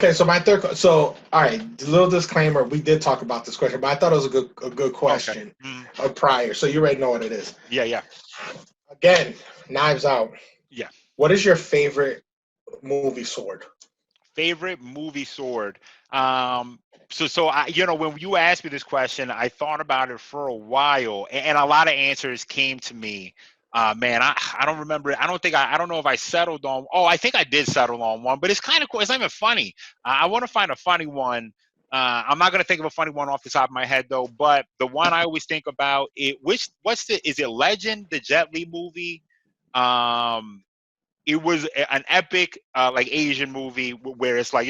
Okay, so my third. So, all right, little disclaimer. We did talk about this question, but I thought it was a good Okay. question Mm, prior. So you already know what it is. yeah, yeah, Again, Knives Out. yeah. What is your favorite movie sword? Favorite movie sword. Um, so when you asked me this question, I thought about it for a while, and a lot of answers came to me. Man, I don't remember. I don't know if I settled on. Oh, I think I did settle on one, but it's kind of cool. It's not even funny. I want to find a funny one. I'm not gonna think of a funny one off the top of my head though. But the one I always think about it. What's the? Is it Legend, the Jet Li movie? Um, it was an epic like Asian movie where it's like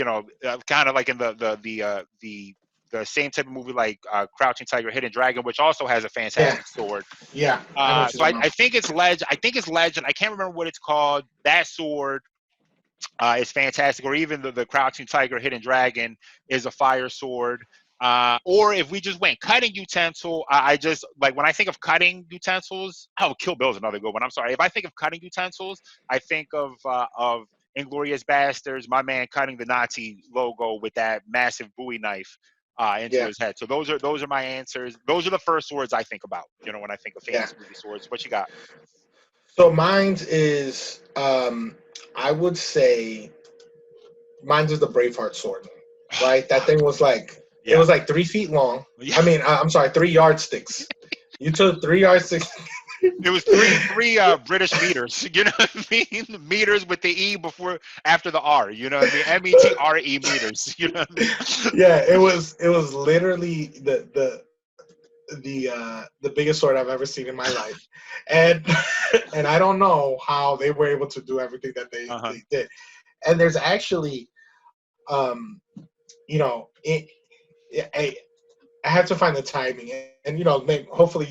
kind of like in the same type of movie like Crouching Tiger, Hidden Dragon, which also has a Yeah, fantastic sword. yeah, I know what you're So talking I about. think it's Legend. I think it's Legend. I can't remember what it's called. That sword is fantastic, or even the Crouching Tiger, Hidden Dragon is a fire sword. Or if we just went cutting utensil, I just like when I think of cutting utensils. Oh, Kill Bill is another good one. I'm sorry. If I think of cutting utensils, I think of Inglorious Bastards. My man cutting the Nazi logo with that massive Bowie knife into Yeah, his head. So those are my answers. Those are the first swords I think about. When I think of yeah. fantasy movie swords. What you got? So mine's is, I would say, mine's is the Braveheart sword. Right, that thing was like it Yeah. was like 3 feet long. Yeah. I mean, I'm sorry, 3 yardsticks. You took 3 yardsticks. It was three British meters. You know what I mean? Meters with the E before after the R. You know what I mean? METRE meters. You know what I mean? Yeah, it was literally the biggest sword I've ever seen in my life, and and I don't know how they were able to do everything that they Uh huh. they did. And there's actually, um, it, I had to find the timing, and hopefully,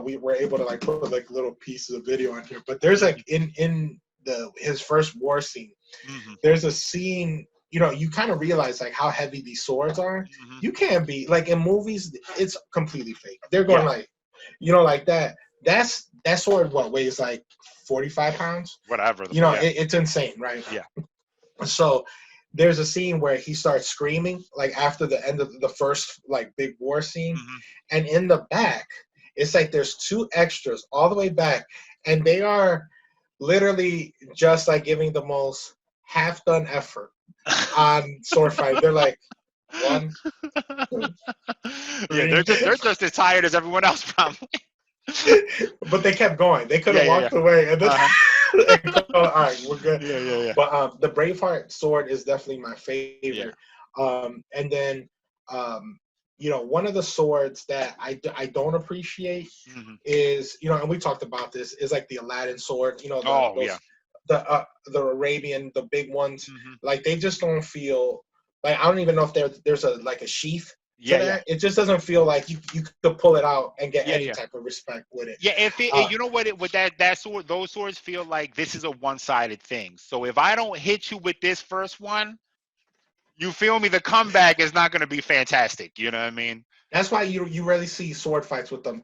we were able to like put like little pieces of video on here. But there's like in the his first war scene, Hmm. there's a scene. You kind of realize like how heavy these swords are. Hmm. You can't be like in movies; it's completely fake. They're going Yeah. like, like that. That sword. What weighs like 45 pounds? Whatever. Yeah. It's insane, right? Yeah. So there's a scene where he starts screaming like after the end of the first like big war scene, Hmm. and in the back it's like there's two extras all the way back, and they are literally just like giving the most half done effort on sword fight. They're like one, two, Yeah. They're three. just as tired as everyone else, probably. But they kept going. They could Yeah. have Yeah. Yeah. walked away and then Uh huh. and called, all right, we're good. Yeah. Yeah. Yeah. But the Braveheart sword is definitely my favorite. Yeah. And then, um, one of the swords that I don't appreciate Hmm. is, and we talked about this, is like the Aladdin sword. The Oh yeah. those the Arabian, the big ones. Hmm. Like they just don't feel like, I don't even know if there's a like a sheath to Yeah. Yeah. that. It just doesn't feel like you could pull it out and get Yeah. any Yeah. type of respect with it. Yeah, if Uh, you know what it with that sword, those swords feel like this is a one-sided thing. So if I don't hit you with this first one, you feel me? The comeback is not going to be fantastic. You know what I mean? that's why you rarely see sword fights with them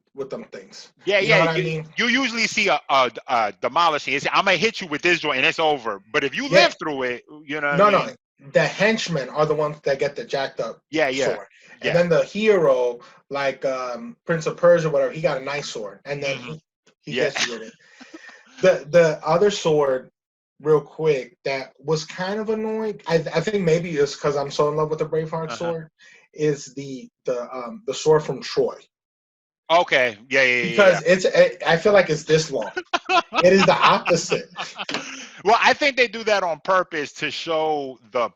things. Yeah, You know yeah. what I You mean? you usually see a demolishing. I'm gonna hit you with this joint and it's over. But if you Yeah. live through it, you know what I No, no. mean? The henchmen are the ones that get the jacked up Yeah, yeah, sword, and yeah. then the hero, like Prince of Persia, whatever, he got a nice sword, and then Hmm. he Yeah. gets you with it. The other sword, real quick, that was kind of annoying. I think maybe it's because I'm so in love with the Braveheart Uh-huh. sword. Is the sword from Troy, Okay. Yeah, yeah, yeah, because I feel like it's this long. yeah. It is the opposite. Well, I think they do that on purpose to show the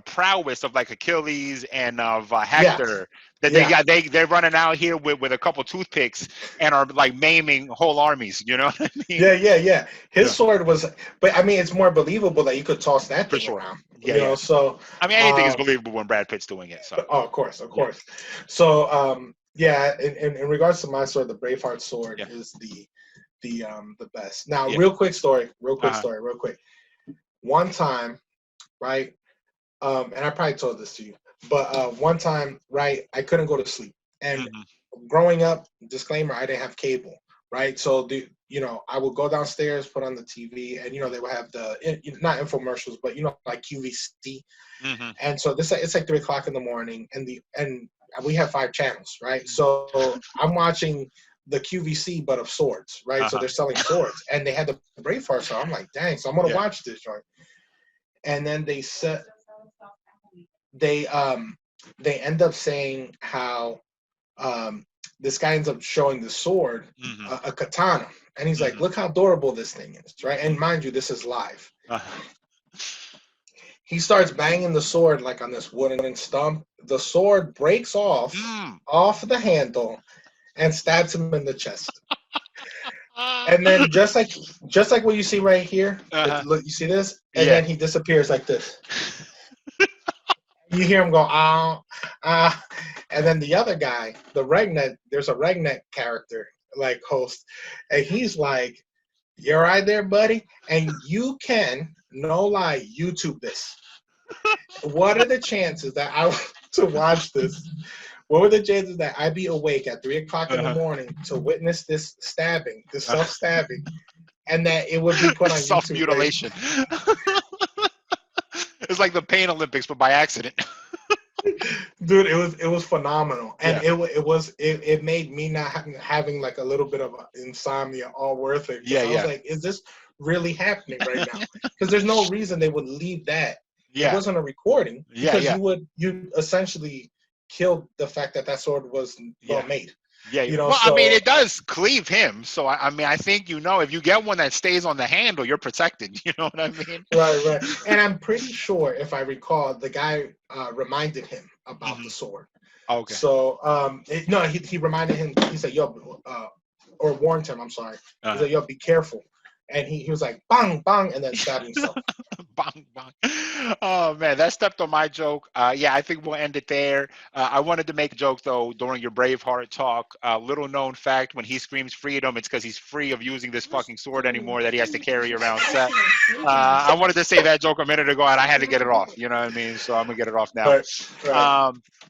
prowess of like Achilles and of Yeah, Hector. That yeah. they're running out here with a couple toothpicks and are like maiming whole armies. You know what I mean? Yeah, yeah, yeah. His Yeah, sword was, but I mean, it's more believable that you could toss that for thing sure. around. Yeah, yeah. So, I mean, anything is um, believable when Brad Pitt's doing it. So oh, of course, of yeah, course. So, yeah. In regards to my sword, the Braveheart sword yeah, is the best. Now, yeah. real quick Uh-huh. story, real quick. One time, right? And I probably told this to you, but one time, right? I couldn't go to sleep, and Hmm. growing up, disclaimer, I didn't have cable, right? So I would go downstairs, put on the TV, and they would have not infomercials, but like QVC. Mm-hmm. And so it's like 3 o'clock in the morning, and we have 5 channels, right? So I'm watching the QVC, but of swords, right? So they're selling swords, and they had the Braveheart, so I'm like, dang, so I'm gonna watch this joint. And then they end up saying how this guy ends up showing the sword, a katana, and he's like, look how adorable this thing is, right? And mind you, this is live. He starts banging the sword like on this wooden stump. The sword breaks off the handle and stabs him in the chest. And then just like what you see right here, look, you see this? And then he disappears like this. You hear him go, ah. And then the other guy, there's a Regnet character, like host, and he's like, you all right there, buddy? And you can, no lie, YouTube this. What are the chances that I to watch this? What were the chances that I'd be awake at 3 o'clock in the morning to witness this stabbing, this self-stabbing, and that it would be put on self-mutilation? It's like the Pain Olympics, but by accident. Dude, it was phenomenal, and it made me not having like a little bit of insomnia all worth it. I was like, is this really happening right now? Because there's no reason they would leave that. It wasn't a recording, because you essentially killed the fact that sword was well made. Yeah, well, I mean, it does cleave him. So I mean, I think if you get one that stays on the handle, you're protected. You know what I mean? Right. And I'm pretty sure, if I recall, the guy reminded him about the sword. Okay. So he reminded him. He said, "Yo," or warned him. I'm sorry. He said, "Yo, be careful." And he was like, bang, bang, and then stabbed himself. Bang, bang. Oh, man, that stepped on my joke. I think we'll end it there. I wanted to make a joke, though, during your Braveheart talk. Little known fact, when he screams freedom, it's because he's free of using this fucking sword anymore that he has to carry around set. I wanted to say that joke a minute ago, and I had to get it off. You know what I mean? So I'm going to get it off now. Right.